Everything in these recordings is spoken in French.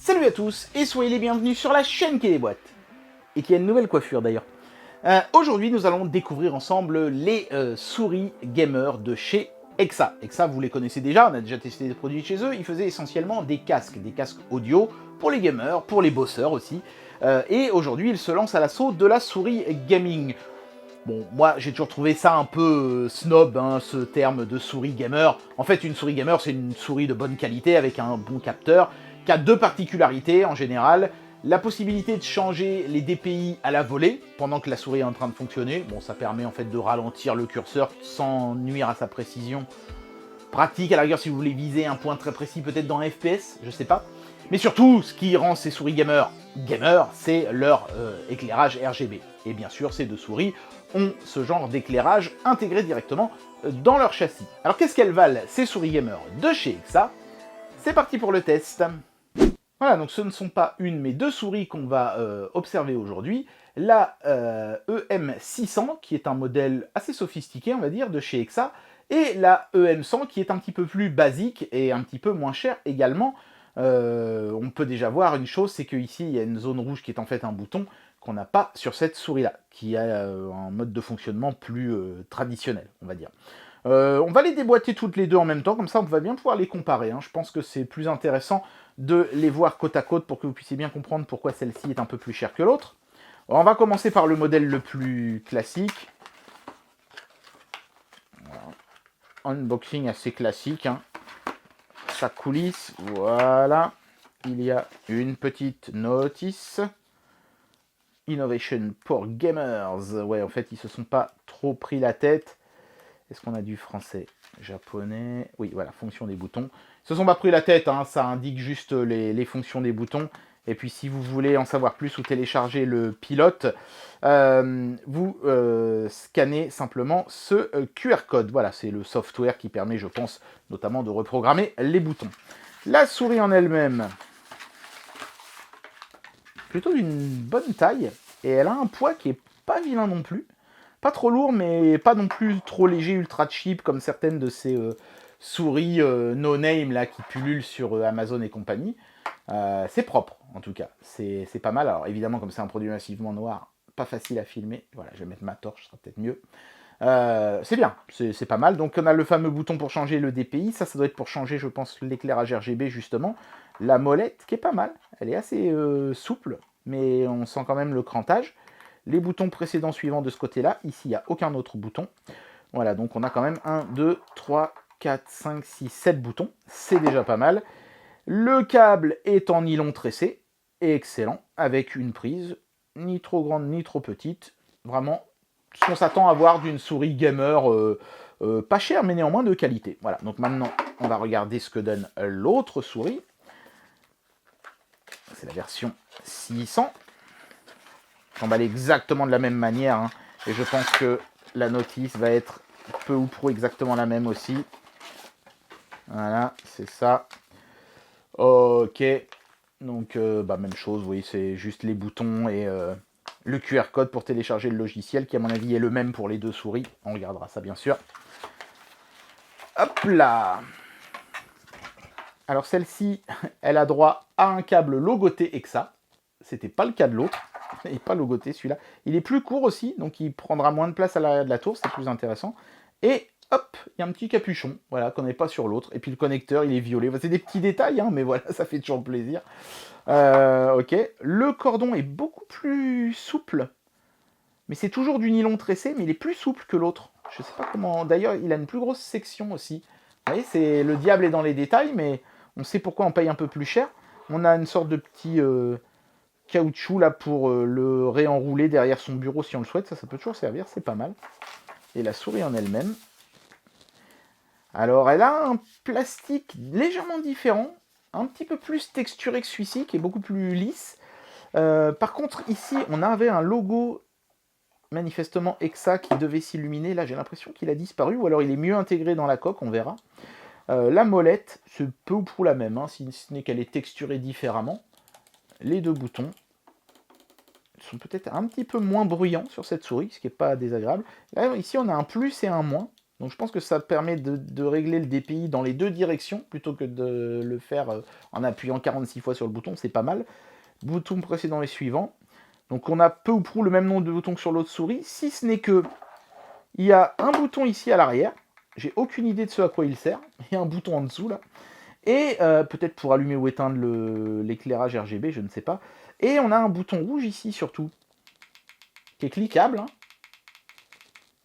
Salut à tous et soyez les bienvenus sur la chaîne qui déboîte. Et qui a une nouvelle coiffure d'ailleurs. Aujourd'hui nous allons découvrir ensemble les souris gamers de chez Exa. Exa vous les connaissez déjà, on a déjà testé des produits chez eux. Ils faisaient essentiellement des casques audio pour les gamers, pour les bosseurs aussi. Et aujourd'hui ils se lancent à l'assaut de la souris gaming. Bon, moi j'ai toujours trouvé ça un peu snob, hein, ce terme de souris gamer. En fait, une souris gamer, c'est une souris de bonne qualité avec un bon capteur, qui a deux particularités en général. La possibilité de changer les DPI à la volée, pendant que la souris est en train de fonctionner. Bon, ça permet en fait de ralentir le curseur sans nuire à sa précision. Pratique, à la rigueur, si vous voulez viser un point très précis, peut-être dans FPS, je sais pas. Mais surtout, ce qui rend ces souris gamers, c'est leur éclairage RGB. Et bien sûr, ces deux souris ont ce genre d'éclairage intégré directement dans leur châssis. Alors qu'est-ce qu'elles valent, ces souris gamers de chez Exa? C'est parti pour le test. Voilà, donc ce ne sont pas une, mais deux souris qu'on va observer aujourd'hui. La EM600, qui est un modèle assez sophistiqué, on va dire, de chez Exa, et la EM100, qui est un petit peu plus basique et un petit peu moins chère également. On peut déjà voir une chose, c'est qu'ici, il y a une zone rouge qui est en fait un bouton qu'on n'a pas sur cette souris-là, qui a un mode de fonctionnement plus traditionnel, on va dire. On va les déboîter toutes les deux en même temps, comme ça on va bien pouvoir les comparer. Hein. Je pense que c'est plus intéressant de les voir côte à côte pour que vous puissiez bien comprendre pourquoi celle-ci est un peu plus chère que l'autre. On va commencer par le modèle le plus classique. Voilà. Unboxing assez classique. Hein. Ça coulisse, voilà. Il y a une petite notice. Innovation pour gamers. Ouais, en fait, ils se sont pas trop pris la tête. Est-ce qu'on a du français, japonais? Oui, voilà, fonction des boutons. Ils se sont pas pris la tête, hein, ça indique juste les fonctions des boutons. Et puis si vous voulez en savoir plus ou télécharger le pilote, vous scannez simplement ce QR code. Voilà, c'est le software qui permet, je pense, notamment de reprogrammer les boutons. La souris en elle-même, plutôt d'une bonne taille, et elle a un poids qui est pas vilain non plus. Pas trop lourd, mais pas non plus trop léger, ultra cheap, comme certaines de ces souris no-name là qui pullulent sur Amazon et compagnie. C'est propre, en tout cas. C'est pas mal. Alors, évidemment, comme c'est un produit massivement noir, pas facile à filmer. Voilà, je vais mettre ma torche, ça sera peut-être mieux. C'est bien, c'est pas mal. Donc, on a le fameux bouton pour changer le DPI. Ça doit être pour changer, je pense, l'éclairage RGB, justement. La molette, qui est pas mal. Elle est assez souple, mais on sent quand même le crantage. Les boutons précédents suivants de ce côté-là. Ici, il n'y a aucun autre bouton. Voilà, donc on a quand même 1, 2, 3, 4, 5, 6, 7 boutons. C'est déjà pas mal. Le câble est en nylon tressé. Et excellent. Avec une prise ni trop grande ni trop petite. Vraiment, ce qu'on s'attend à voir d'une souris gamer pas chère, mais néanmoins de qualité. Voilà, donc maintenant, on va regarder ce que donne l'autre souris. C'est la version 600. Emballé exactement de la même manière, hein. Et je pense que la notice va être peu ou prou exactement la même aussi. Voilà, c'est ça. Ok, donc même chose, vous voyez, c'est juste les boutons et le QR code pour télécharger le logiciel, qui à mon avis est le même pour les deux souris. On regardera ça bien sûr. Hop là. Alors celle-ci, elle a droit à un câble logoté Exa. C'était pas le cas de l'autre. Il n'est pas logoté celui-là. Il est plus court aussi, donc il prendra moins de place à l'arrière de la tour, c'est plus intéressant. Et hop, il y a un petit capuchon, voilà, qu'on n'avait pas sur l'autre. Et puis le connecteur, il est violet. Enfin, c'est des petits détails, hein, mais voilà, ça fait toujours plaisir. Ok, le cordon est beaucoup plus souple. Mais c'est toujours du nylon tressé, mais il est plus souple que l'autre. Je sais pas comment... D'ailleurs, il a une plus grosse section aussi. Vous voyez, c'est le diable est dans les détails, mais on sait pourquoi on paye un peu plus cher. On a une sorte de petit... caoutchouc là pour le réenrouler derrière son bureau si on le souhaite, ça peut toujours servir, c'est pas mal. Et la souris en elle-même, alors elle a un plastique légèrement différent, un petit peu plus texturé que celui-ci, qui est beaucoup plus lisse. Par contre ici on avait un logo manifestement Exa qui devait s'illuminer, là j'ai l'impression qu'il a disparu, ou alors il est mieux intégré dans la coque, on verra. La molette, c'est peu ou prou la même, hein, si ce n'est qu'elle est texturée différemment. Les deux boutons sont peut-être un petit peu moins bruyants sur cette souris, ce qui n'est pas désagréable. Là, ici, on a un plus et un moins. Donc je pense que ça permet de régler le DPI dans les deux directions, plutôt que de le faire en appuyant 46 fois sur le bouton, c'est pas mal. Bouton précédent et suivant. Donc on a peu ou prou le même nombre de boutons que sur l'autre souris, si ce n'est que il y a un bouton ici à l'arrière, j'ai aucune idée de ce à quoi il sert, il y a un bouton en dessous là, et peut-être pour allumer ou éteindre l'éclairage RGB, je ne sais pas. Et on a un bouton rouge ici surtout, qui est cliquable, hein.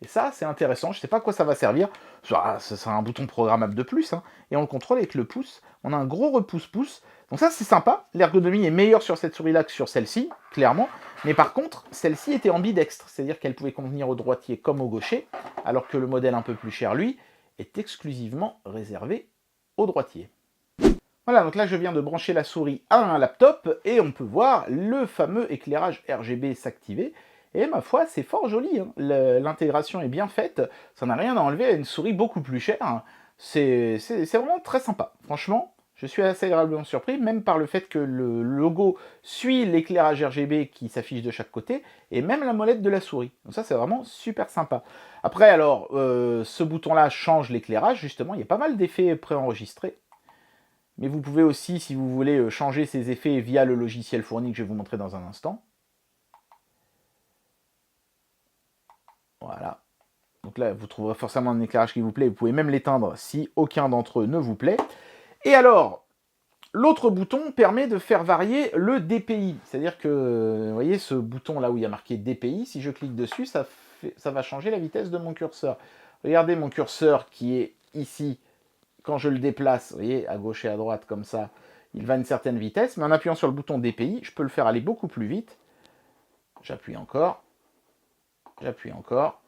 Et ça, c'est intéressant, je ne sais pas à quoi ça va servir. Ce sera un bouton programmable de plus, hein. Et on le contrôle avec le pouce. On a un gros repousse-pouce. Donc ça, c'est sympa. L'ergonomie est meilleure sur cette souris-là que sur celle-ci, clairement. Mais par contre, celle-ci était ambidextre. C'est-à-dire qu'elle pouvait convenir au droitier comme au gaucher, alors que le modèle un peu plus cher, lui, est exclusivement réservé au droitier. Voilà, donc là, je viens de brancher la souris à un laptop, et on peut voir le fameux éclairage RGB s'activer. Et ma foi, c'est fort joli, hein. L'intégration est bien faite, ça n'a rien à enlever à une souris beaucoup plus chère, hein. C'est vraiment très sympa. Franchement, je suis assez agréablement surpris, même par le fait que le logo suit l'éclairage RGB qui s'affiche de chaque côté, et même la molette de la souris. Donc ça, c'est vraiment super sympa. Après, alors, ce bouton-là change l'éclairage, justement, il y a pas mal d'effets préenregistrés. Mais vous pouvez aussi, si vous voulez, changer ces effets via le logiciel fourni que je vais vous montrer dans un instant. Voilà. Donc là, vous trouverez forcément un éclairage qui vous plaît. Vous pouvez même l'éteindre si aucun d'entre eux ne vous plaît. Et alors, l'autre bouton permet de faire varier le DPI. C'est-à-dire que, vous voyez, ce bouton là où il y a marqué DPI, si je clique dessus, ça va changer la vitesse de mon curseur. Regardez mon curseur qui est ici. Quand je le déplace, vous voyez, à gauche et à droite comme ça, il va à une certaine vitesse. Mais en appuyant sur le bouton DPI, je peux le faire aller beaucoup plus vite. J'appuie encore. J'appuie encore.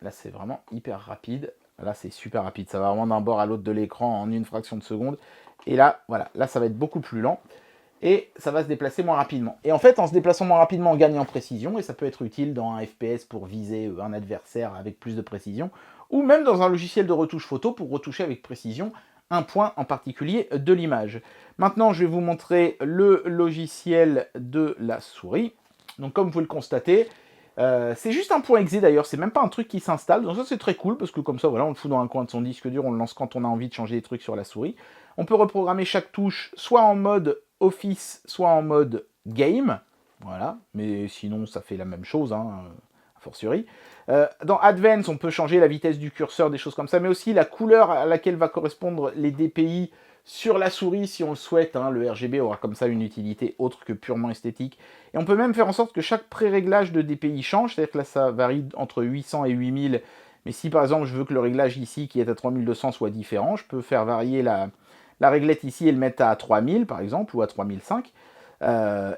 Là, c'est vraiment hyper rapide. Là, c'est super rapide. Ça va vraiment d'un bord à l'autre de l'écran en une fraction de seconde. Et là, voilà. Là, ça va être beaucoup plus lent. Et ça va se déplacer moins rapidement. Et en fait, en se déplaçant moins rapidement, on gagne en précision. Et ça peut être utile dans un FPS pour viser un adversaire avec plus de précision. Ou même dans un logiciel de retouche photo pour retoucher avec précision un point en particulier de l'image. Maintenant, je vais vous montrer le logiciel de la souris. Donc, comme vous le constatez, c'est juste un point exe d'ailleurs, c'est même pas un truc qui s'installe, donc ça c'est très cool parce que comme ça voilà, on le fout dans un coin de son disque dur, on le lance quand on a envie de changer des trucs sur la souris. On peut reprogrammer chaque touche soit en mode Office, soit en mode Game, voilà, mais sinon ça fait la même chose, hein, a fortiori. Dans Advance, on peut changer la vitesse du curseur, des choses comme ça, mais aussi la couleur à laquelle va correspondre les DPI sur la souris si on le souhaite, hein. Le RGB aura comme ça une utilité autre que purement esthétique. Et on peut même faire en sorte que chaque pré-réglage de DPI change, c'est-à-dire que là ça varie entre 800 et 8000, mais si par exemple je veux que le réglage ici qui est à 3200 soit différent, je peux faire varier la réglette ici et le mettre à 3000 par exemple, ou à 3005.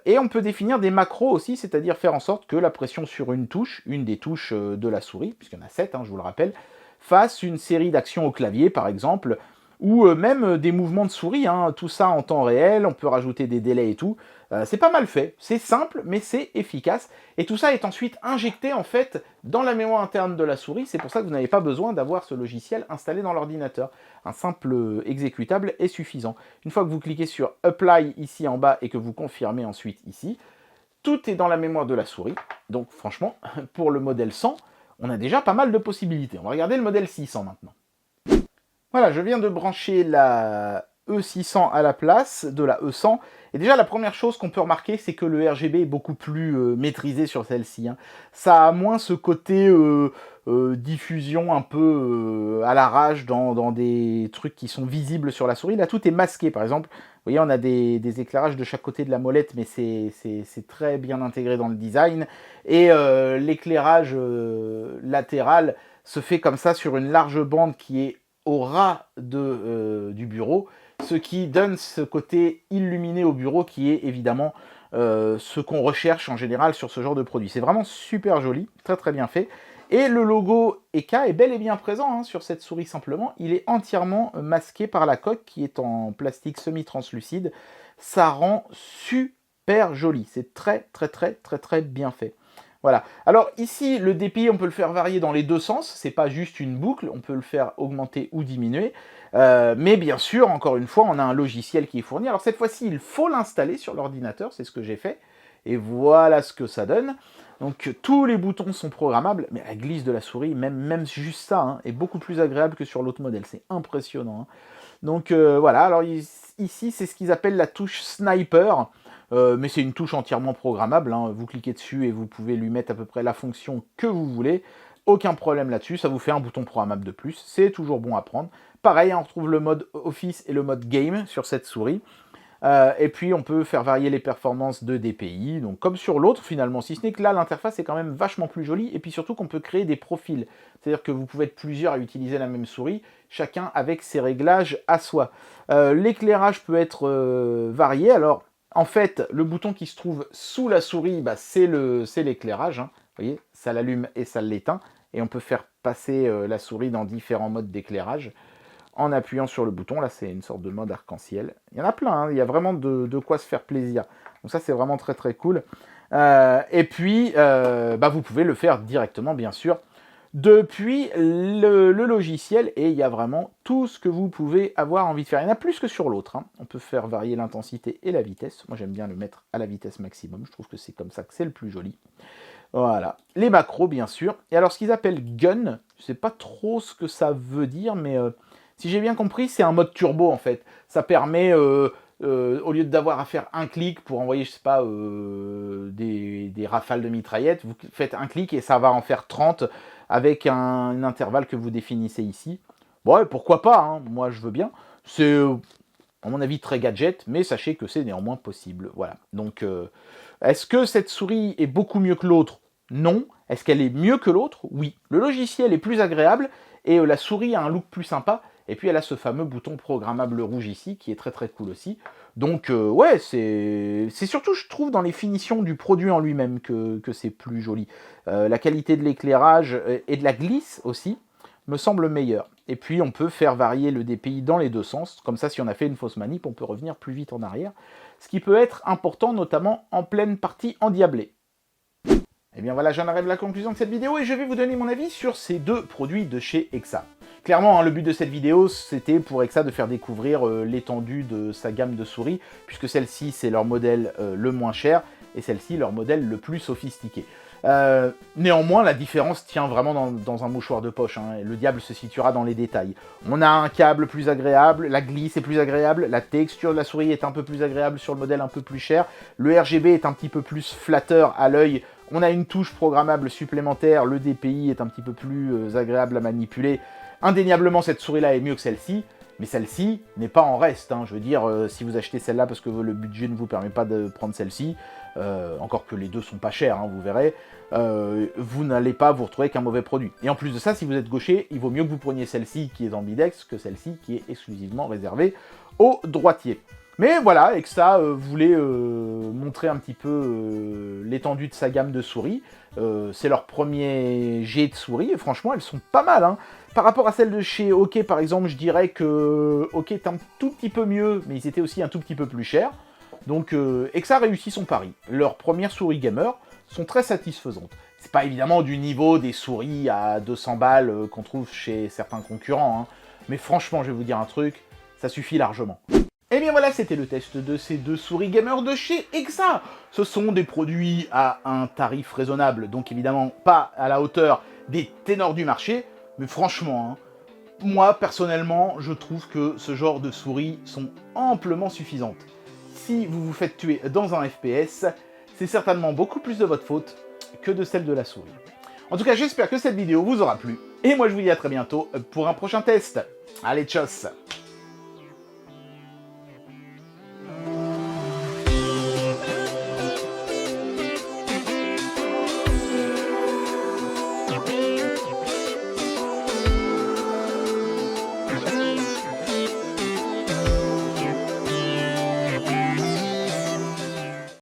Et on peut définir des macros aussi, c'est-à-dire faire en sorte que la pression sur une touche, une des touches de la souris, puisqu'il y en a 7, hein, je vous le rappelle, fasse une série d'actions au clavier par exemple, ou même des mouvements de souris, hein, tout ça en temps réel, on peut rajouter des délais et tout. C'est pas mal fait, c'est simple, mais c'est efficace. Et tout ça est ensuite injecté en fait dans la mémoire interne de la souris. C'est pour ça que vous n'avez pas besoin d'avoir ce logiciel installé dans l'ordinateur. Un simple exécutable est suffisant. Une fois que vous cliquez sur Apply ici en bas et que vous confirmez ensuite ici, tout est dans la mémoire de la souris. Donc franchement, pour le modèle 100, on a déjà pas mal de possibilités. On va regarder le modèle 600 maintenant. Voilà, je viens de brancher la E600 à la place de la E100. Et déjà, la première chose qu'on peut remarquer, c'est que le RGB est beaucoup plus maîtrisé sur celle-ci, hein. Ça a moins ce côté diffusion un peu à l'arrache dans des trucs qui sont visibles sur la souris. Là, tout est masqué, par exemple. Vous voyez, on a des éclairages de chaque côté de la molette, mais c'est très bien intégré dans le design. Et l'éclairage latéral se fait comme ça sur une large bande qui est au ras du bureau, ce qui donne ce côté illuminé au bureau qui est évidemment ce qu'on recherche en général sur ce genre de produit. C'est vraiment super joli, très très bien fait. Et le logo EK est bel et bien présent, hein, sur cette souris simplement. Il est entièrement masqué par la coque qui est en plastique semi-translucide. Ça rend super joli. C'est très très très très très bien fait. Voilà. Alors ici, le DPI, on peut le faire varier dans les deux sens. C'est pas juste une boucle, on peut le faire augmenter ou diminuer. Mais bien sûr, encore une fois, on a un logiciel qui est fourni. Alors cette fois-ci, il faut l'installer sur l'ordinateur, c'est ce que j'ai fait. et voilà ce que ça donne. Donc tous les boutons sont programmables, mais la glisse de la souris, même juste ça, hein, est beaucoup plus agréable que sur l'autre modèle. C'est impressionnant. Hein. Donc voilà, alors ici c'est ce qu'ils appellent la touche sniper, mais c'est une touche entièrement programmable. Hein. Vous cliquez dessus et vous pouvez lui mettre à peu près la fonction que vous voulez. Aucun problème là-dessus, ça vous fait un bouton programmable de plus. C'est toujours bon à prendre. Pareil, on retrouve le mode Office et le mode Game sur cette souris. Et puis on peut faire varier les performances de DPI, donc comme sur l'autre finalement, si ce n'est que là l'interface est quand même vachement plus jolie, et puis surtout qu'on peut créer des profils, c'est-à-dire que vous pouvez être plusieurs à utiliser la même souris, chacun avec ses réglages à soi. L'éclairage peut être varié, alors en fait le bouton qui se trouve sous la souris, bah, c'est l'éclairage, hein. Vous voyez, ça l'allume et ça l'éteint, et on peut faire passer la souris dans différents modes d'éclairage. En appuyant sur le bouton, là c'est une sorte de mode arc-en-ciel. Il y en a plein, hein. Il y a vraiment de quoi se faire plaisir. Donc ça c'est vraiment très très cool. Et puis, bah, vous pouvez le faire directement bien sûr depuis le logiciel, et il y a vraiment tout ce que vous pouvez avoir envie de faire. Il y en a plus que sur l'autre. Hein. On peut faire varier l'intensité et la vitesse. Moi j'aime bien le mettre à la vitesse maximum. Je trouve que c'est comme ça que c'est le plus joli. Voilà. Les macros bien sûr. Et alors ce qu'ils appellent Gun, je ne sais pas trop ce que ça veut dire, mais... si j'ai bien compris, c'est un mode turbo en fait. Ça permet, au lieu d'avoir à faire un clic pour envoyer, je sais pas, des rafales de mitraillettes, vous faites un clic et ça va en faire 30 avec un intervalle que vous définissez ici. Bon, ouais, pourquoi pas, hein, moi je veux bien. C'est, à mon avis, très gadget, mais sachez que c'est néanmoins possible. Voilà. Donc, est-ce que cette souris est beaucoup mieux que l'autre? Non. Est-ce qu'elle est mieux que l'autre? Oui. Le logiciel est plus agréable et la souris a un look plus sympa. Et puis elle a ce fameux bouton programmable rouge ici, qui est très très cool aussi. Donc ouais, c'est surtout, je trouve, dans les finitions du produit en lui-même que c'est plus joli. La qualité de l'éclairage et de la glisse aussi me semble meilleure. Et puis on peut faire varier le DPI dans les deux sens. Comme ça, si on a fait une fausse manip, on peut revenir plus vite en arrière. Ce qui peut être important, notamment en pleine partie endiablée. Et bien voilà, j'en arrive à la conclusion de cette vidéo et je vais vous donner mon avis sur ces deux produits de chez Exa. Clairement, hein, le but de cette vidéo, c'était pour Exa de faire découvrir l'étendue de sa gamme de souris, puisque celle-ci, c'est leur modèle le moins cher, et celle-ci, leur modèle le plus sophistiqué. Néanmoins, la différence tient vraiment dans un mouchoir de poche, hein, et le diable se situera dans les détails. On a un câble plus agréable, la glisse est plus agréable, la texture de la souris est un peu plus agréable sur le modèle un peu plus cher, le RGB est un petit peu plus flatteur à l'œil, on a une touche programmable supplémentaire, le DPI est un petit peu plus agréable à manipuler. Indéniablement, cette souris-là est mieux que celle-ci, mais celle-ci n'est pas en reste. Hein. Je veux dire, si vous achetez celle-là parce que le budget ne vous permet pas de prendre celle-ci, encore que les deux sont pas chers, hein, vous verrez, vous n'allez pas vous retrouver qu'un mauvais produit. Et en plus de ça, si vous êtes gaucher, il vaut mieux que vous preniez celle-ci qui est ambidex que celle-ci qui est exclusivement réservée aux droitiers. Mais voilà, Exa voulait montrer un petit peu l'étendue de sa gamme de souris. C'est leur premier jet de souris, et franchement, elles sont pas mal. Hein. Par rapport à celle de chez OK, par exemple, je dirais que OK est un tout petit peu mieux, mais ils étaient aussi un tout petit peu plus chers. Donc Exa réussit son pari. Leurs premières souris gamer sont très satisfaisantes. C'est pas évidemment du niveau des souris à 200 balles qu'on trouve chez certains concurrents, hein. Mais franchement, je vais vous dire un truc, ça suffit largement. Et bien voilà, c'était le test de ces deux souris gamer de chez Exa. Ce sont des produits à un tarif raisonnable, donc évidemment pas à la hauteur des ténors du marché, mais franchement, hein, moi personnellement, je trouve que ce genre de souris sont amplement suffisantes. Si vous vous faites tuer dans un FPS, c'est certainement beaucoup plus de votre faute que de celle de la souris. En tout cas, j'espère que cette vidéo vous aura plu, et moi je vous dis à très bientôt pour un prochain test. Allez, tchuss!